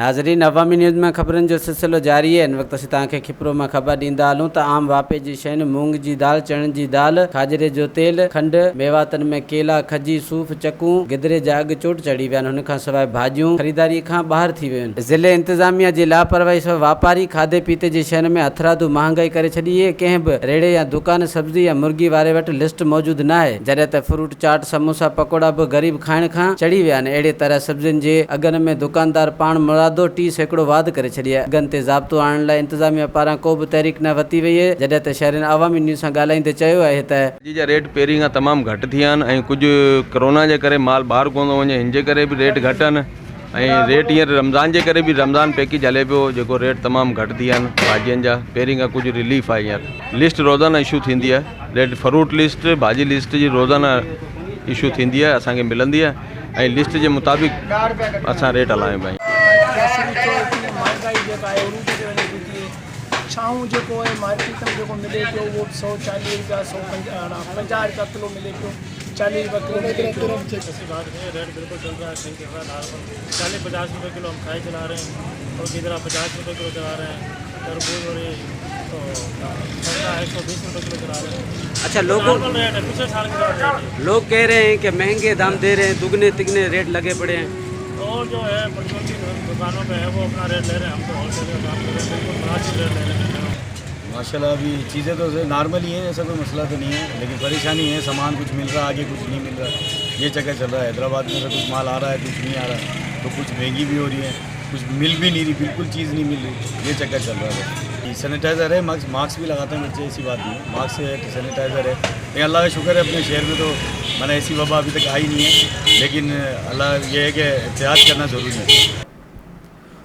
नाज़रीन, अवामी न्यूज़ में ख़बरनि जो सिलसिलो जारी है। इन वक्त असीं तव्हांखे खिपरो में ख़बर ॾींदा हलूं त आम वापे जी शयुनि मूंग जी दाल, चणनि जी दाल, खाजरे जो तेल, खंड, मेवातनि में केला, खजी, सूफ़, चकूं, गिदरे जा अघ चोट चढ़ी विया आहिनि। हुन खां सवाइ भाॼियूं ख़रीदारी खां ॿाहिरि थी वियूं आहिनि। ज़िले इंतिज़ामिया जी लापरवाही सां वापारी खाधे पीते जी शयुनि में हथरादू महांगाई करे छॾी आहे। कंहिं बि रेड़े या दुकान, सब्ज़ी या मुर्गी वारे वटि लिस्ट मौजूदु न आहे, जॾहिं त फ्रूट चाट, समोसा, पकोड़ा बि ग़रीब खाइण खां चढ़ी विया आहिनि। अहिड़े तरह सब्जियुनि जे अघनि में दुकानदार पाण मुरादो 30% वाध करे छॾी आहे। अघनि ते ज़ाब्तो आणण लाइ इंतिज़ामिया पारां को बि तहरीक न वरिती वई आहे, जॾहिं त शहरनि अवामी न्यूज़ सां ॻाल्हाईंदे चयो आहे त भाॼी जा रेट पहिरीं खां तमामु घटि थी विया आहिनि ऐं कुझु कोरोना जे करे माल ॿाहिरि कोन थो वञे, हिन जे करे बि रेट घटि आहिनि। ऐं रेट हींअर रमज़ान जे करे बि रमज़ान पैकेज हले पियो, जेको रेट तमामु घटि थी विया आहिनि भाॼियुनि जा। पहिरीं खां कुझु रिलीफ आहे। हींअर लिस्ट रोज़ाना इशू थींदी आहे, रेट फ्रूट लिस्ट, भाॼी लिस्ट जी रोज़ाना इशू थींदी आहे, असांखे मिलंदी आहे ऐं लिस्ट जे मुताबिक़ असां रेट हलायूं पिया। छाऊं जो है मार्केट में जो मिले पियो वो 140 रुपया 150 रुपया किलो मिले पियो, 40 रुपया किलो मिले पियो। रेट बिल्कुल चल रहा है, 40-50 रुपये किलो हम खाए चला रहे हैं और किधर 50 रुपये किलो चला रहे हैं। तरबूज और ये तो 120 रुपये किलो चला रहे हैं। अच्छा, रेट है पिछले साल के लोग कह रहे हैं कि महंगे दाम दे रहे हैं, दुगने तिगने रेट लगे पड़े हैं। और जो है परचून की दुकानों पे है वो अपना रेट ले रहे हैं, हम तो होलसेल का काम कर रहे हैं, बिल्कुल मुनासिब रेट ले रहे हैं। माशाल्लाह अभी चीज़ें तो नॉर्मल ही हैं, ऐसा कोई मसला तो नहीं है, लेकिन परेशानी है, सामान कुछ मिल रहा है, आगे कुछ नहीं मिल रहा है, ये चक्कर चल रहा है। हैदराबाद में से कुछ माल आ रहा है, कुछ नहीं आ रहा है, तो कुछ महंगी भी हो रही है, कुछ मिल भी नहीं रही, बिल्कुल चीज़ नहीं मिल रही, ये चक्कर चल रहा है। सैनिटाइज़र है, मास्क भी लगाते हैं बच्चे, ऐसी बात नहीं है, मास्क है तो सैनिटाइज़र है। लेकिन अल्लाह का शुक्र है अपने शहर में तो मैंने ऐसी वबा अभी तक आई नहीं है, लेकिन अल्लाह ये है कि एहतियात करना ज़रूरी है।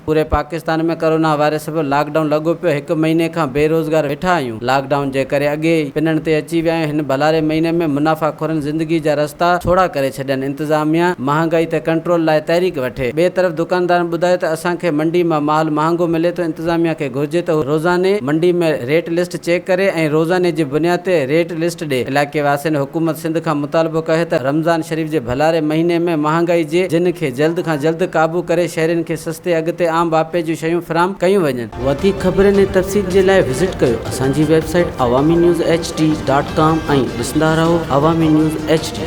पूरे पाकिस्तान में कोरोना वायरस पर लॉकडाउन लगो पियो। 1 महीने खां बेरोज़गार वेठा आहियूं। लॉकडाउन जे करे अॻे पिननि ते अची विया आहियूं। हिन भलारे महीने में मुनाफ़ाख़ोरनि ज़िंदगी जा रस्ता थोड़ा करे छॾियनि। इंतिज़ामिया महांगाई ते कंट्रोल लाइ तहरीक वठे। ॿिए तरफ़ दुकानदारनि ॿुधायो त असांखे मंडी मां माल महांगो मिले थो। इंतिज़ामिया खे घुर्जे त रोज़ाने मंडी में रेट लिस्ट चेक करे ऐं रोज़ाने जी बुनियाद ते रेट लिस्ट ॾे। इलाइक़े वासियुनि हुकूमत सिंध खां मुतालबो कयो त रमज़ान शरीफ़ जे भलारे महीने में महांगाई जे जिन खे जल्द खां जल्द काबू करे शहरनि खे सस्ते अघ ते आम वापे जूं शयूं फराहम कयूं वञनि। वधीक ख़बरनि ऐं तफ़सील जे लाइ विज़िट कयो असांजी वेबसाइट awamiNewsHD.com ऐं ॾिसंदा रहो अवामी न्यूज़ HD।